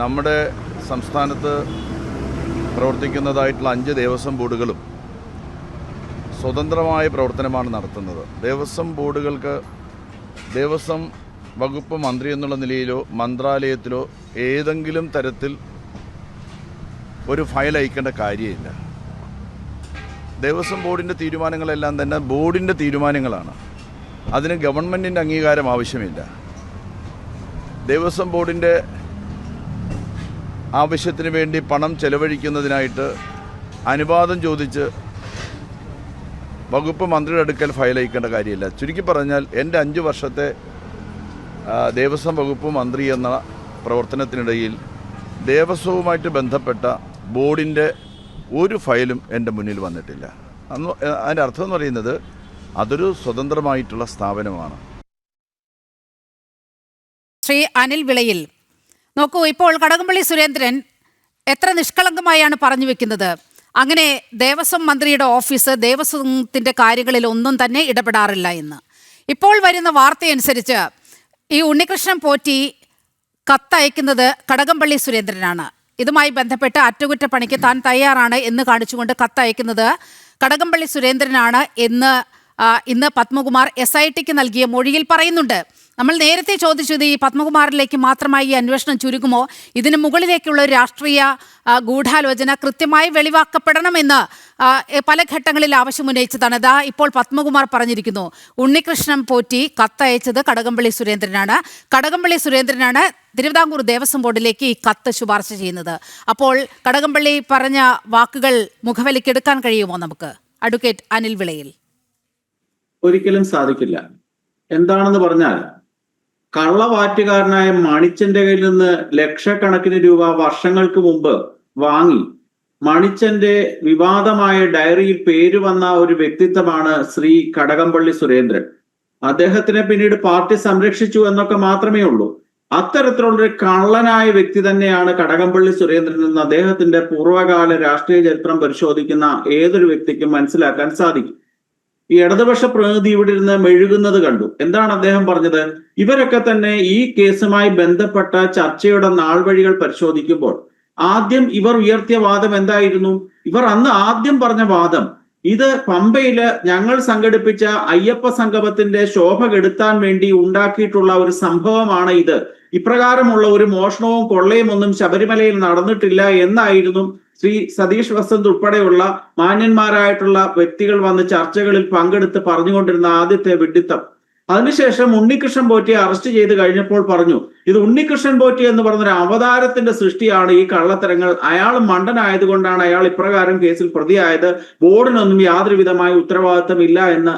നമ്മുടെ സംസ്ഥാനത്ത് പ്രവർത്തിക്കുന്നതായിട്ടുള്ള 5 ദേവസ്വം ബോർഡുകളും സ്വതന്ത്രമായ പ്രവർത്തനമാണ് നടത്തുന്നത്. ദേവസ്വം ബോർഡുകൾക്ക് ദേവസ്വം വകുപ്പ് മന്ത്രി എന്നുള്ള നിലയിലോ മന്ത്രാലയത്തിലോ ഏതെങ്കിലും തരത്തിൽ ഒരു ഫയൽ അയക്കേണ്ട കാര്യമില്ല. ദേവസ്വം ബോർഡിൻ്റെ തീരുമാനങ്ങളെല്ലാം തന്നെ ബോർഡിൻ്റെ തീരുമാനങ്ങളാണ്. അതിന് ഗവൺമെൻറ്റിൻ്റെ അംഗീകാരം ആവശ്യമില്ല. ദേവസ്വം ബോർഡിൻ്റെ ആവശ്യത്തിന് വേണ്ടി പണം ചെലവഴിക്കുന്നതിനായിട്ട് അനുവാദം ചോദിച്ച് വകുപ്പ് മന്ത്രിയുടെ അടുക്കൽ ഫയൽ അയക്കേണ്ട കാര്യമില്ല. ചുരുക്കി പറഞ്ഞാൽ എൻ്റെ 5 വർഷത്തെ ദേവസ്വം വകുപ്പ് മന്ത്രി എന്ന പ്രവർത്തനത്തിനിടയിൽ ദേവസ്വവുമായിട്ട് ബന്ധപ്പെട്ട ബോർഡിൻ്റെ ഒരു ഫയലും എൻ്റെ മുന്നിൽ വന്നിട്ടില്ല. അതിൻ്റെ അർത്ഥം എന്ന് പറയുന്നത് അതൊരു സ്വതന്ത്രമായിട്ടുള്ള സ്ഥാപനമാണ്. ശ്രീ അനിൽ വിളയിൽ, നോക്കൂ, ഇപ്പോൾ കടകംപള്ളി സുരേന്ദ്രൻ എത്ര നിഷ്കളങ്കമായാണ് പറഞ്ഞു വെക്കുന്നത്. അങ്ങനെ ദേവസ്വം മന്ത്രിയുടെ ഓഫീസ് ദേവസ്വത്തിൻ്റെ കാര്യങ്ങളിൽ ഒന്നും തന്നെ ഇടപെടാറില്ല എന്ന്. ഇപ്പോൾ വരുന്ന വാർത്തയനുസരിച്ച് ഈ ഉണ്ണികൃഷ്ണൻ പോറ്റി കത്തയക്കുന്നത് കടകംപള്ളി സുരേന്ദ്രനാണ്. ഇതുമായി ബന്ധപ്പെട്ട് അറ്റകുറ്റപ്പണിക്ക് താൻ തയ്യാറാണ് എന്ന് കാണിച്ചുകൊണ്ട് കത്തയക്കുന്നത് കടകംപള്ളി സുരേന്ദ്രനാണ് എന്ന് ഇന്ന് പത്മകുമാർ SITക്ക് നൽകിയ മൊഴിയിൽ പറയുന്നുണ്ട്. നമ്മൾ നേരത്തെ ചോദിച്ചത് ഈ പത്മകുമാറിലേക്ക് മാത്രമായി ഈ അന്വേഷണം ചുരുങ്ങുമോ, ഇതിന് മുകളിലേക്കുള്ള ഒരു രാഷ്ട്രീയ ഗൂഢാലോചന കൃത്യമായി വെളിവാക്കപ്പെടണമെന്ന് പല ഘട്ടങ്ങളിൽ ആവശ്യമുന്നയിച്ചതാണ്. ഇതാ ഇപ്പോൾ പത്മകുമാർ പറഞ്ഞിരിക്കുന്നു, ഉണ്ണികൃഷ്ണൻ പോറ്റി കത്തയച്ചത് കടകംപള്ളി സുരേന്ദ്രനാണ്. കടകംപള്ളി സുരേന്ദ്രനാണ് തിരുവിതാംകൂർ ദേവസ്വം ബോർഡിലേക്ക് ഈ കത്ത് ശുപാർശ ചെയ്യുന്നത്. അപ്പോൾ കടകംപള്ളി പറഞ്ഞ വാക്കുകൾ മുഖവിലക്കെടുക്കാൻ കഴിയുമോ നമുക്ക്? അഡ്വക്കേറ്റ് അനിൽ വിളയിൽ. ഒരിക്കലും സാധിക്കില്ല. എന്താണെന്ന് പറഞ്ഞാൽ, കള്ളവാറ്റുകാരനായ മണിച്ചന്റെ കയ്യിൽ നിന്ന് ലക്ഷക്കണക്കിന് രൂപ വർഷങ്ങൾക്ക് മുമ്പ് വാങ്ങി മണിച്ചന്റെ വിവാദമായ ഡയറിയിൽ പേര് വന്ന ഒരു വ്യക്തിത്വമാണ് ശ്രീ കടകംപള്ളി സുരേന്ദ്രൻ. അദ്ദേഹത്തിനെ പിന്നീട് പാർട്ടി സംരക്ഷിച്ചു എന്നൊക്കെ മാത്രമേ ഉള്ളൂ. അത്തരത്തിലുള്ളൊരു കള്ളനായ വ്യക്തി തന്നെയാണ് കടകംപള്ളി സുരേന്ദ്രൻ എന്ന് അദ്ദേഹത്തിന്റെ പൂർവ്വകാല രാഷ്ട്രീയ ചരിത്രം പരിശോധിക്കുന്ന ഏതൊരു വ്യക്തിക്കും മനസ്സിലാക്കാൻ സാധിക്കും. ഈ ഇടതുപക്ഷ പ്രതിനിധി ഇവിടെ ഇരുന്ന് മെഴുകുന്നത് കണ്ടു. എന്താണ് അദ്ദേഹം പറഞ്ഞത്? ഇവരൊക്കെ തന്നെ ഈ കേസുമായി ബന്ധപ്പെട്ട ചർച്ചയുടെ നാൾവഴികൾ പരിശോധിക്കുമ്പോൾ ആദ്യം ഇവർ ഉയർത്തിയ വാദം എന്തായിരുന്നു? ഇവർ അന്ന് ആദ്യം പറഞ്ഞ വാദം, ഇത് പമ്പയില് ഞങ്ങൾ സംഘടിപ്പിച്ച അയ്യപ്പ സംഗമത്തിന്റെ ശോഭ കെടുത്താൻ വേണ്ടി ഉണ്ടാക്കിയിട്ടുള്ള ഒരു സംഭവമാണ് ഇത്. ഇപ്രകാരമുള്ള ഒരു മോഷണവും കൊള്ളയും ഒന്നും ശബരിമലയിൽ നടന്നിട്ടില്ല എന്നായിരുന്നു ശ്രീ സതീഷ് വസന്ത് ഉൾപ്പെടെയുള്ള മാന്യന്മാരായിട്ടുള്ള വ്യക്തികൾ വന്ന് ചർച്ചകളിൽ പങ്കെടുത്ത് പറഞ്ഞുകൊണ്ടിരുന്ന ആദ്യത്തെ വിഡ്ഢിത്തം. അതിനുശേഷം ഉണ്ണികൃഷ്ണൻ പോറ്റിയെ അറസ്റ്റ് ചെയ്ത് കഴിഞ്ഞപ്പോൾ പറഞ്ഞു, ഇത് ഉണ്ണികൃഷ്ണൻ പോറ്റി എന്ന് പറഞ്ഞൊരു അവതാരത്തിന്റെ സൃഷ്ടിയാണ് ഈ കള്ളത്തരങ്ങൾ. അയാൾ മണ്ടനായതുകൊണ്ടാണ് അയാൾ ഇപ്രകാരം കേസിൽ പ്രതിയായത്. ബോർഡിനൊന്നും യാതൊരു വിധമായ ഉത്തരവാദിത്തം ഇല്ല എന്ന്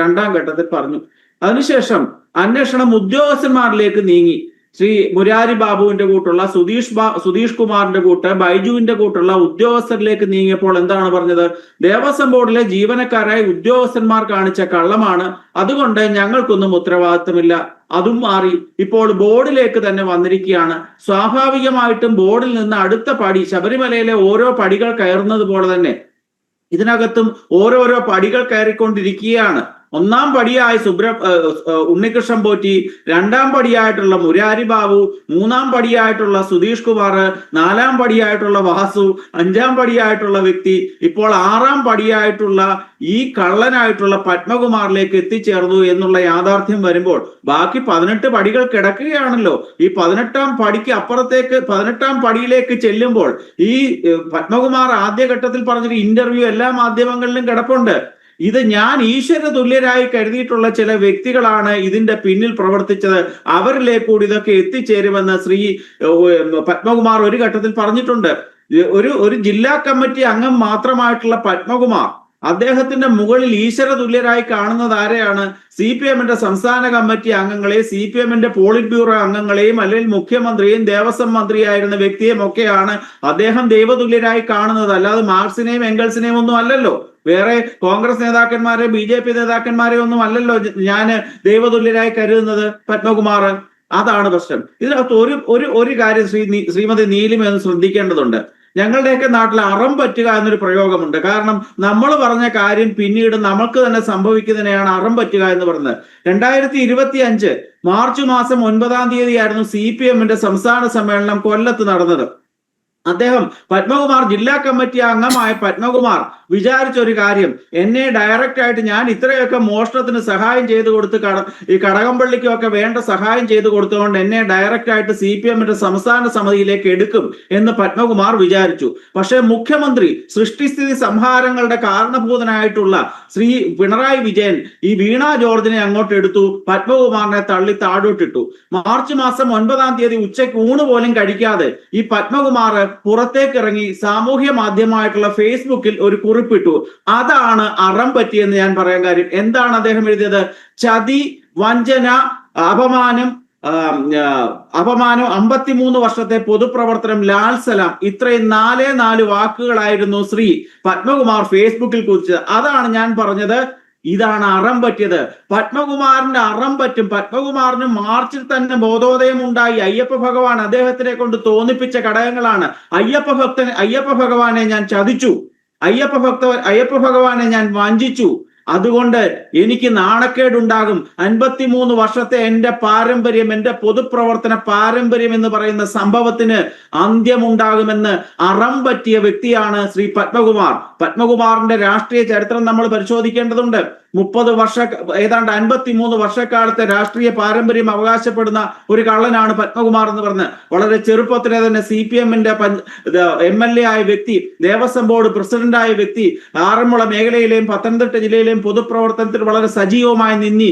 രണ്ടാം ഘട്ടത്തിൽ പറഞ്ഞു. അതിനുശേഷം അന്വേഷണം ഉദ്യോഗസ്ഥന്മാരിലേക്ക് നീങ്ങി. ശ്രീ മുരാരി ബാബുവിന്റെ കൂട്ടുള്ള സുധീഷ് കുമാറിന്റെ കൂട്ട്, ബൈജുവിന്റെ കൂട്ടുള്ള ഉദ്യോഗസ്ഥരിലേക്ക് നീങ്ങിയപ്പോൾ എന്താണ് പറഞ്ഞത്? ദേവസ്വം ബോർഡിലെ ജീവനക്കാരായ ഉദ്യോഗസ്ഥന്മാർ കാണിച്ച കള്ളമാണ്, അതുകൊണ്ട് ഞങ്ങൾക്കൊന്നും ഉത്തരവാദിത്തമില്ല. അതും മാറി ഇപ്പോൾ ബോർഡിലേക്ക് തന്നെ വന്നിരിക്കുകയാണ്. സ്വാഭാവികമായിട്ടും ബോർഡിൽ നിന്ന് അടുത്ത പടി, ശബരിമലയിലെ ഓരോ പടികൾ കയറുന്നത് പോലെ തന്നെ ഇതിനകത്തും ഓരോരോ പടികൾ കയറിക്കൊണ്ടിരിക്കുകയാണ്. ഒന്നാം പടിയായി ഉണ്ണികൃഷ്ണൻ പോറ്റി, രണ്ടാം പടിയായിട്ടുള്ള മുരാരി ബാബു, മൂന്നാം പടിയായിട്ടുള്ള സുധീഷ് കുമാർ, നാലാം പടിയായിട്ടുള്ള വാസു, അഞ്ചാം പടിയായിട്ടുള്ള വ്യക്തി, ഇപ്പോൾ 6ാം പടിയായിട്ടുള്ള ഈ കള്ളനായിട്ടുള്ള പത്മകുമാറിലേക്ക് എത്തിച്ചേർന്നു എന്നുള്ള യാഥാർത്ഥ്യം വരുമ്പോൾ ബാക്കി 18 പടികൾ കിടക്കുകയാണല്ലോ. ഈ 18ാം പടിക്ക് അപ്പുറത്തേക്ക് 18ാം പടിയിലേക്ക് ചെല്ലുമ്പോൾ ഈ പത്മകുമാർ ആദ്യഘട്ടത്തിൽ പറഞ്ഞൊരു ഇന്റർവ്യൂ എല്ലാ മാധ്യമങ്ങളിലും കിടപ്പുണ്ട്. ഇത് ഞാൻ ഈശ്വര തുല്യരായി കരുതിയിട്ടുള്ള ചില വ്യക്തികളാണ് ഇതിന്റെ പിന്നിൽ പ്രവർത്തിച്ചത്, അവരിലേക്ക് കൂടി ഇതൊക്കെ എത്തിച്ചേരുമെന്ന് ശ്രീ പത്മകുമാർ ഒരു ഘട്ടത്തിൽ പറഞ്ഞിട്ടുണ്ട്. ഒരു ജില്ലാ കമ്മിറ്റി അംഗം മാത്രമായിട്ടുള്ള പത്മകുമാർ അദ്ദേഹത്തിന്റെ മുകളിൽ ഈശ്വര തുല്യരായി കാണുന്നത് ആരെയാണ്? CPMന്റെ സംസ്ഥാന കമ്മിറ്റി അംഗങ്ങളെ, CPMന്റെ പോളിറ്റ് ബ്യൂറോ അംഗങ്ങളെയും അല്ലെങ്കിൽ മുഖ്യമന്ത്രിയും ദേവസ്വം മന്ത്രിയായിരുന്ന വ്യക്തിയും ഒക്കെയാണ് അദ്ദേഹം ദൈവതുല്യരായി കാണുന്നത്. അല്ലാതെ മാർക്സിനെയും എംഗൽസിനെയും ഒന്നും അല്ലല്ലോ. വേറെ കോൺഗ്രസ് നേതാക്കന്മാരെ, BJP നേതാക്കന്മാരെ ഒന്നും അല്ലല്ലോ ഞാൻ ദൈവതുല്യരായി കരുതുന്നത് പത്മകുമാർ. അതാണ് പ്രശ്നം. ഇതിനകത്ത് ഒരു കാര്യം ശ്രീമതി നീലിമ ഒന്ന് ശ്രദ്ധിക്കേണ്ടതുണ്ട്. ഞങ്ങളുടെയൊക്കെ നാട്ടിൽ അറം പറ്റുക എന്നൊരു പ്രയോഗമുണ്ട്. കാരണം നമ്മൾ പറഞ്ഞ കാര്യം പിന്നീട് നമുക്ക് തന്നെ സംഭവിക്കുന്നതിനെയാണ് അറം പറ്റുക എന്ന് പറയുന്നത്. 2025 മാർച്ച് മാസം 9-ാം തീയതിയായിരുന്നു CPM-ന്റെ സംസ്ഥാന സമ്മേളനം കൊല്ലത്ത് നടന്നത്. അദ്ദേഹം പത്മകുമാർ, ജില്ലാ കമ്മിറ്റി അംഗമായ പത്മകുമാർ വിചാരിച്ച ഒരു കാര്യം, എന്നെ ഡയറക്റ്റ് ആയിട്ട് ഞാൻ ഇത്രയൊക്കെ മോഷണത്തിന് സഹായം ചെയ്തു കൊടുത്ത് ഈ കടകംപള്ളിക്കൊക്കെ വേണ്ട സഹായം ചെയ്തു കൊടുത്തുകൊണ്ട് എന്നെ ഡയറക്റ്റ് ആയിട്ട് CPM-ന്റെ സംസ്ഥാന സമിതിയിലേക്ക് എടുക്കും എന്ന് പത്മകുമാർ വിചാരിച്ചു. പക്ഷേ മുഖ്യമന്ത്രി സൃഷ്ടിസ്ഥിതി സംഹാരങ്ങളുടെ കാരണഭൂതനായിട്ടുള്ള ശ്രീ പിണറായി വിജയൻ ഈ വീണ ജോർജിനെ അങ്ങോട്ട് എടുത്തു, പത്മകുമാറിനെ തള്ളി താഴോട്ടിട്ടു. മാർച്ച് മാസം 9-ാം തീയതി ഉച്ചയ്ക്ക് ഊണ് പോലും കഴിക്കാതെ ഈ പത്മകുമാർ പുറത്തേക്ക് ഇറങ്ങി സാമൂഹ്യ മാധ്യമമായിട്ടുള്ള ഫേസ്ബുക്കിൽ ഒരു കുറിപ്പിട്ടു. അതാണ് അറം പറ്റിയെന്ന് ഞാൻ പറയാൻ കാര്യം. എന്താണ് അദ്ദേഹം എഴുതിയത്? ചതി, വഞ്ചന, അപമാനം, 53 വർഷത്തെ പൊതുപ്രവർത്തനം, ലാൽ സലാം, ഇത്രയും 4 വാക്കുകളായിരുന്നു ശ്രീ പത്മകുമാർ ഫേസ്ബുക്കിൽ കുറിച്ചത്. അതാണ് ഞാൻ പറഞ്ഞത്, ഇതാണ് അറം പറ്റിയത്. പത്മകുമാറിന്റെ അറം പറ്റും. പത്മകുമാറിന് മാർച്ചിൽ തന്നെ ബോധോദയം ഉണ്ടായി. അയ്യപ്പ ഭഗവാൻ അദ്ദേഹത്തിനെ കൊണ്ട് തോന്നിപ്പിച്ച ഘടകങ്ങളാണ്. അയ്യപ്പ ഭഗവാനെ ഞാൻ ചതിച്ചു, അയ്യപ്പ ഭഗവാനെ ഞാൻ വഞ്ചിച്ചു, അതുകൊണ്ട് എനിക്ക് നാണക്കേടുണ്ടാകും. 53 വർഷത്തെ എന്റെ പാരമ്പര്യം, എന്റെ പൊതുപ്രവർത്തന പാരമ്പര്യം എന്ന് പറയുന്ന സംഭവത്തിന് അന്ത്യമുണ്ടാകുമെന്ന് അറം പറ്റിയ വ്യക്തിയാണ് ശ്രീ പത്മകുമാർ. പത്മകുമാറിന്റെ രാഷ്ട്രീയ ചരിത്രം നമ്മൾ പരിശോധിക്കേണ്ടതുണ്ട്. 30 ഏതാണ്ട് 53 വർഷക്കാലത്തെ രാഷ്ട്രീയ പാരമ്പര്യം അവകാശപ്പെടുന്ന ഒരു കള്ളനാണ് പത്മകുമാർ എന്ന് പറഞ്ഞ്. വളരെ ചെറുപ്പത്തിലെ തന്നെ CPM-ന്റെ MLA ആയ വ്യക്തി, ദേവസ്വം ബോർഡ് പ്രസിഡന്റായ വ്യക്തി, ആറന്മുള മേഖലയിലെയും പത്തനംതിട്ട ജില്ലയിലെയും പൊതുപ്രവർത്തനത്തിൽ വളരെ സജീവമായി നിന്നി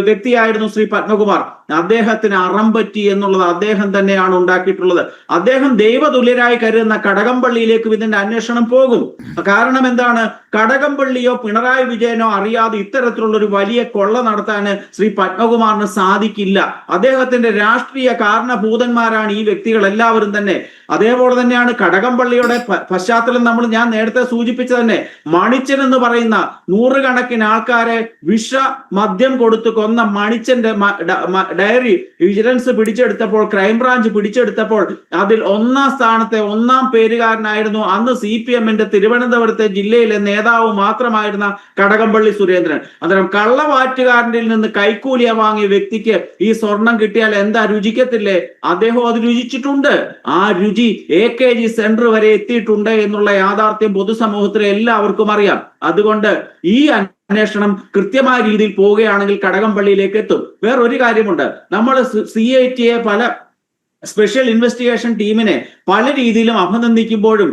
വ്യക്തിയായിരുന്നു ശ്രീ പത്മകുമാർ. അദ്ദേഹത്തിന് അറം പറ്റി എന്നുള്ളത് അദ്ദേഹം തന്നെയാണ് ഉണ്ടാക്കിയിട്ടുള്ളത്. അദ്ദേഹം ദൈവതുല്യരായി കരുതുന്ന കടകംപള്ളിയിലേക്കും ഇതിന്റെ അന്വേഷണം പോകും. കാരണം എന്താണ്? കടകംപള്ളിയോ പിണറായി വിജയനോ അറിയാതെ ഇത്തരത്തിലുള്ള ഒരു വലിയ കൊള്ള നടത്താൻ ശ്രീ പത്മകുമാറിന് സാധിക്കില്ല. അദ്ദേഹത്തിന്റെ രാഷ്ട്രീയ കാരണഭൂതന്മാരാണ് ഈ വ്യക്തികൾ എല്ലാവരും തന്നെ. അതേപോലെ തന്നെയാണ് കടകംപള്ളിയുടെ പശ്ചാത്തലം ഞാൻ നേരത്തെ സൂചിപ്പിച്ച തന്നെ. മണിച്ചൻ എന്ന് പറയുന്ന 100 കണക്കിന് ആൾക്കാരെ വിഷ മദ്യം കൊടുത്തു കൊന്ന മണിച്ചന്റെ ഡയറി വിജിലൻസ് പിടിച്ചെടുത്തപ്പോൾ, ക്രൈംബ്രാഞ്ച് പിടിച്ചെടുത്തപ്പോൾ അതിൽ 1-ാം സ്ഥാനത്തെ 1-ാം പേരുകാരനായിരുന്നു അന്ന് CPM-ന്റെ തിരുവനന്തപുരത്തെ ജില്ലയിലെ നേതാവ് മാത്രമായിരുന്ന കടകംപള്ളി സുരേന്ദ്രൻ. അന്നേരം കള്ളവാറ്റുകാരനിൽ നിന്ന് കൈക്കൂലിയ വാങ്ങിയ വ്യക്തിക്ക് ഈ സ്വർണം കിട്ടിയാൽ എന്താ രുചിക്കത്തില്ലേ? അദ്ദേഹം അത് രുചിച്ചിട്ടുണ്ട്. ആ രുചി AKG സെന്റർ വരെ എത്തിയിട്ടുണ്ട് എന്നുള്ള യാഥാർത്ഥ്യം പൊതുസമൂഹത്തിലെ എല്ലാവർക്കും അറിയാം. അതുകൊണ്ട് ഈ അന്വേഷണം കൃത്യമായ രീതിയിൽ പോവുകയാണെങ്കിൽ കടകംപള്ളിയിലേക്ക് എത്തും. വേറൊരു കാര്യമുണ്ട്, നമ്മൾ CIT പല സ്പെഷ്യൽ ഇൻവെസ്റ്റിഗേഷൻ ടീമിനെ പല രീതിയിലും അഭിനന്ദിക്കുമ്പോഴും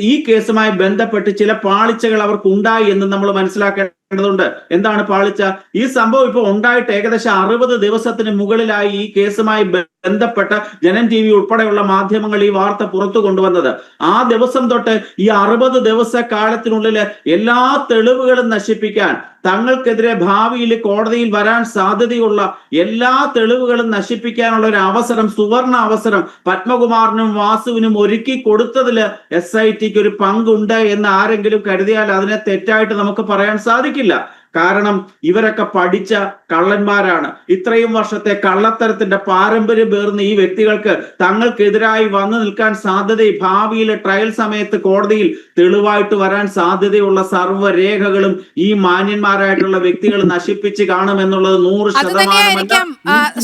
ഈ കേസുമായി ബന്ധപ്പെട്ട് ചില പാളിച്ചകൾ അവർക്ക് ഉണ്ടായി എന്ന് നമ്മൾ മനസ്സിലാക്കേണ്ടതുണ്ട്. എന്താണ് പാളിച്ച? ഈ സംഭവം ഇപ്പോൾ ഉണ്ടായിട്ട് ഏകദേശം 60 ദിവസത്തിന് മുകളിലായി ഈ കേസുമായി ബന്ധപ്പെട്ട ജനം TV ഉൾപ്പെടെയുള്ള മാധ്യമങ്ങൾ ഈ വാർത്ത പുറത്തു കൊണ്ടുവന്നത്. ആ ദിവസം തൊട്ട് ഈ 60 ദിവസ കാലത്തിനുള്ളിൽ എല്ലാ തെളിവുകളും നശിപ്പിക്കാൻ, തങ്ങൾക്കെതിരെ ഭാവിയിൽ കോടതിയിൽ വരാൻ സാധ്യതയുള്ള എല്ലാ തെളിവുകളും നശിപ്പിക്കാനുള്ള ഒരു അവസരം, സുവർണ അവസരം പത്മകുമാറിനും വാസുവിനും ഒരുക്കി കൊടുത്തതില് SITക്ക് ഒരു പങ്കുണ്ട് എന്ന് ആരെങ്കിലും കരുതിയാൽ അതിനെ തെറ്റായിട്ട് നമുക്ക് പറയാൻ സാധിക്കില്ല. കാരണം ഇവരൊക്കെ പഠിച്ച കള്ളന്മാരാണ്. ഇത്രയും വർഷത്തെ കള്ളത്തരത്തിന്റെ പാരമ്പര്യം പേർന്ന ഈ വ്യക്തികൾക്ക് തങ്ങൾക്കെതിരായി വന്നു നിൽക്കാൻ സാധ്യതയും ഭാവിയിലെ ട്രയൽ സമയത്ത് കോടതിയിൽ തെളിവായിട്ട് വരാൻ സാധ്യതയുള്ള സർവ്വരേഖകളും ഈ മാന്യന്മാരായിട്ടുള്ള വ്യക്തികൾ നശിപ്പിച്ച് കാണുമെന്നുള്ളത് 100%.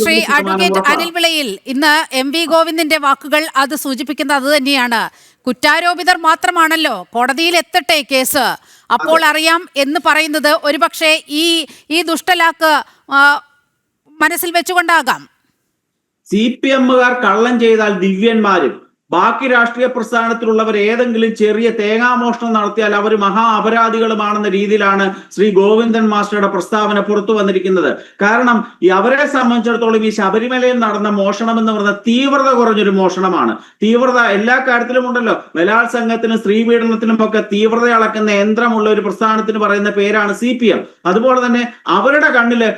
ശ്രീ അഡ്വക്കേറ്റ് അനിൽ വിളയിൽ, ഇന്ന് MV ഗോവിന്ദിന്റെ വാക്കുകൾ അത് സൂചിപ്പിക്കുന്നത് അത് തന്നെയാണ്. കുറ്റാരോപിതർ മാത്രമാണല്ലോ, കോടതിയിൽ എത്തട്ടെ കേസ്, അപ്പോൾ അറിയാം എന്ന് പറയുന്നത് ഒരുപക്ഷെ ഈ ദുഷ്ടലാക്ക് മനസ്സിൽ വെച്ചുകൊണ്ടാകാം. CPM-കാർ കള്ളം ചെയ്താൽ ദിവ്യന്മാരും, ബാക്കി രാഷ്ട്രീയ പ്രസ്ഥാനത്തിലുള്ളവർ ഏതെങ്കിലും ചെറിയ തേങ്ങാമോഷണം നടത്തിയാൽ അവർ മഹാ അപരാധികളുമാണെന്ന രീതിയിലാണ് ശ്രീ ഗോവിന്ദൻ മാസ്റ്ററുടെ പ്രസ്താവന പുറത്തു വന്നിരിക്കുന്നത്. കാരണം അവരെ സംബന്ധിച്ചിടത്തോളം ഈ ശബരിമലയിൽ നടന്ന മോഷണം എന്ന് പറയുന്ന തീവ്രത കുറഞ്ഞൊരു മോഷണമാണ്. തീവ്രത എല്ലാ കാര്യത്തിലും ഉണ്ടല്ലോ. ബലാത്സംഗത്തിനും സ്ത്രീപീഡനത്തിനും ഒക്കെ തീവ്രത അളക്കുന്ന യന്ത്രമുള്ള ഒരു പ്രസ്ഥാനത്തിന് പറയുന്ന പേരാണ് CPM. അതുപോലെ തന്നെ അവരുടെ കണ്ണില്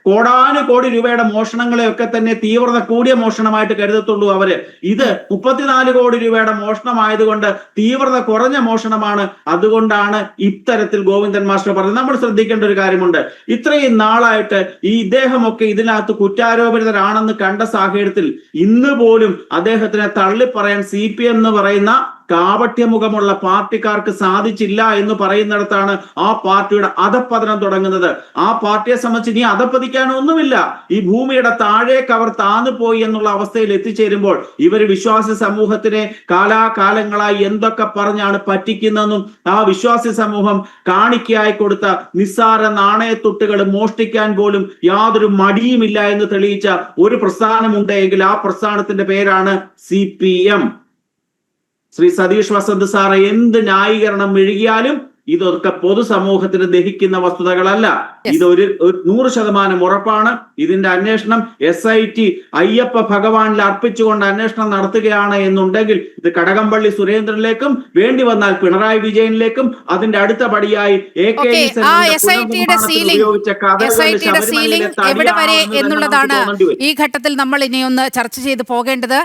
കോടാനുകോടി രൂപയുടെ മോഷണങ്ങളെയൊക്കെ തന്നെ തീവ്രത കൂടിയ മോഷണമായിട്ട് കരുതത്തുള്ളൂ അവര്. ഇത് 34 കോടി രൂപയുടെ മോഷണമായതുകൊണ്ട് തീവ്രത കുറഞ്ഞ മോഷണമാണ്. അതുകൊണ്ടാണ് ഇത്തരത്തിൽ ഗോവിന്ദൻ മാസ്റ്റർ പറഞ്ഞത്. നമ്മൾ ശ്രദ്ധിക്കേണ്ട ഒരു കാര്യമുണ്ട്, ഇത്രയും നാളായിട്ട് ഇദ്ദേഹമൊക്കെ ഇതിനകത്ത് കുറ്റാരോപിതരാണെന്ന് കണ്ട സാഹചര്യത്തിൽ ഇന്ന് പോലും അദ്ദേഹത്തിനെ തള്ളിപ്പറയാൻ CPM എന്ന് പറയുന്ന കാപട്യമുഖമുള്ള പാർട്ടിക്കാർക്ക് സാധിച്ചില്ല എന്ന് പറയുന്നിടത്താണ് ആ പാർട്ടിയുടെ അധപ്പതനം തുടങ്ങുന്നത്. ആ പാർട്ടിയെ സംബന്ധിച്ച് ഇനി അധപ്പതിക്കാനൊന്നുമില്ല. ഈ ഭൂമിയുടെ താഴേക്ക് അവർ താന്നു പോയി എന്നുള്ള അവസ്ഥയിൽ എത്തിച്ചേരുമ്പോൾ ഇവർ വിശ്വാസി സമൂഹത്തിനെ കാലാകാലങ്ങളായി എന്തൊക്കെ പറഞ്ഞാണ് പറ്റിക്കുന്നതെന്നും ആ വിശ്വാസി സമൂഹം കാണിക്കയായി കൊടുത്ത നിസ്സാര നാണയത്തുട്ടുകൾ മോഷ്ടിക്കാൻ പോലും യാതൊരു മടിയുമില്ല എന്ന് തെളിയിച്ച ഒരു പ്രസ്ഥാനമുണ്ടെങ്കിൽ ആ പ്രസ്ഥാനത്തിന്റെ പേരാണ് CPM. ശ്രീ സതീഷ് വസന്ത് സാറ് എന്ത് ന്യായീകരണം മെഴുകിയാലും ഇതൊക്കെ പൊതുസമൂഹത്തിന് ദഹിക്കുന്ന വസ്തുതകളല്ല. ഇതൊരു 100% ഉറപ്പാണ്. ഇതിന്റെ അന്വേഷണം SIT അയ്യപ്പ ഭഗവാനിൽ അർപ്പിച്ചുകൊണ്ട് അന്വേഷണം നടത്തുകയാണ് എന്നുണ്ടെങ്കിൽ ഇത് കടകംപള്ളി സുരേന്ദ്രനിലേക്കും വേണ്ടി വന്നാൽ പിണറായി വിജയനിലേക്കും അതിന്റെ അടുത്ത പടിയായി എവിടെ വരെ എന്നുള്ളതാണ് ഈ ഘട്ടത്തിൽ നമ്മൾ ഇനി ഒന്ന് ചർച്ച ചെയ്ത് പോകേണ്ടത്.